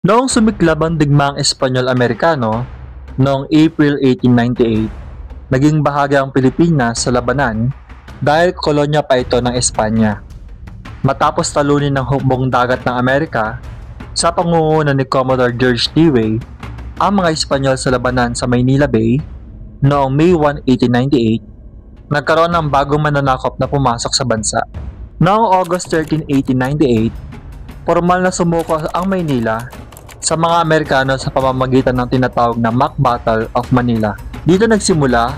Noong sumiklab ang digmaang Espanyol-Amerikano noong April 1898, naging bahagi ang Pilipinas sa labanan dahil kolonya pa ito ng Espanya. Matapos talunin ng hukbong dagat ng Amerika sa pangunguna ni Commodore George Dewey ang mga Espanyol sa labanan sa Maynila Bay noong May 1, 1898, nagkaroon ng bagong mananakop na pumasok sa bansa. Noong August 13, 1898, formal na sumuko ang Maynila sa mga Amerikano sa pamamagitan ng tinatawag na Mock Battle of Manila. Dito nagsimula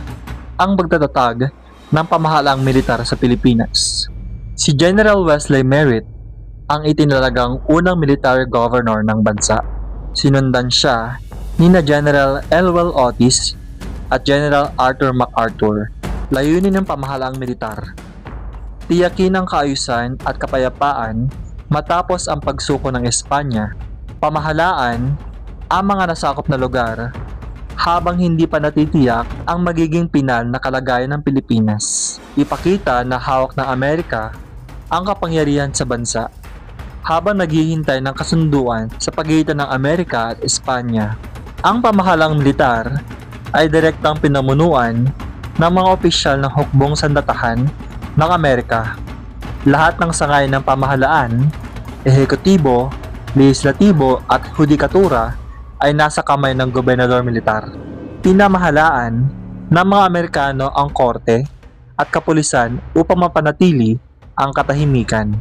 ang pagtatatag ng pamahalaang militar sa Pilipinas. Si General Wesley Merritt ang itinalagang unang military governor ng bansa. Sinundan siya nina General Elwell Otis at General Arthur MacArthur. Layunin ng pamahalaang militar: tiyakin ang kaayusan at kapayapaan matapos ang pagsuko ng Espanya, pamahalaan ang mga nasakop na lugar habang hindi pa natitiyak ang magiging pinal na kalagayan ng Pilipinas. Ipakita na hawak ng Amerika ang kapangyarihan sa bansa habang naghihintay ng kasunduan sa pagitan ng Amerika at Espanya. Ang pamahalang militar ay direktang pinamunuan ng mga opisyal ng hukbong sandatahan ng Amerika. Lahat ng sangay ng pamahalaan, ehekutibo, lehislatibo at hudikatura ay nasa kamay ng gobernador militar. Pinamahalaan ng mga Amerikano ang korte at kapulisan upang mapanatili ang katahimikan.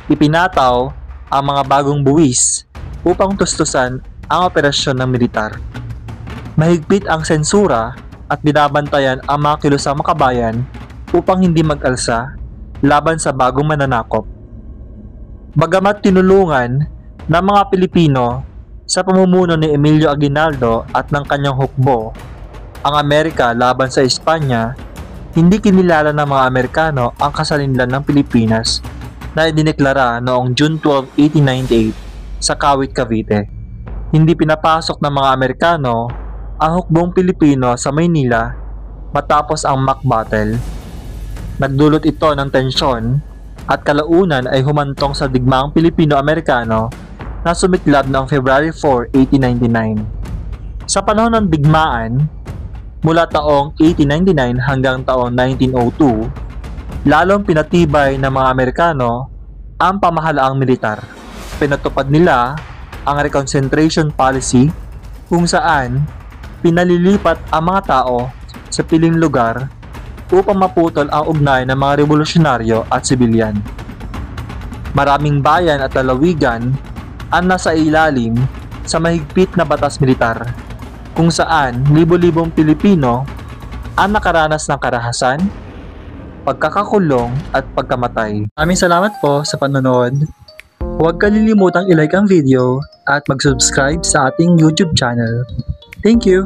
Ipinataw ang mga bagong buwis upang tustusan ang operasyon ng militar. Mahigpit ang sensura at binabantayan ang mga kilusang makabayan upang hindi mag-alsa laban sa bagong mananakop. Bagamat tinulungan ng mga Pilipino sa pamumuno ni Emilio Aguinaldo at ng kanyang hukbo ang Amerika laban sa Espanya, hindi kinilala ng mga Amerikano ang kasalinlan ng Pilipinas na idineklara noong June 12, 1898 sa Kawit, Cavite. Hindi pinapasok ng mga Amerikano ang hukbong Pilipino sa Maynila matapos ang Mock Battle. Nagdulot ito ng tensyon at kalaunan ay humantong sa digmaang Pilipino-Amerikano na sumiklab noong February 4, 1899. Sa panahon ng digmaan, mula taong 1899 hanggang taong 1902, lalong pinatibay ng mga Amerikano ang pamahalaang militar. Pinatupad nila ang reconcentration policy kung saan pinalilipat ang mga tao sa piling lugar upang maputol ang ugnayan ng mga revolusyonaryo at sibilyan. Maraming bayan at lalawigan ang nasa ilalim sa mahigpit na batas militar, kung saan libo-libong Pilipino ang nakaranas ng karahasan, pagkakakulong at pagkamatay. Maraming salamat po sa panonood. Huwag kalilimutang i-like ang video at mag-subscribe sa ating YouTube channel. Thank you!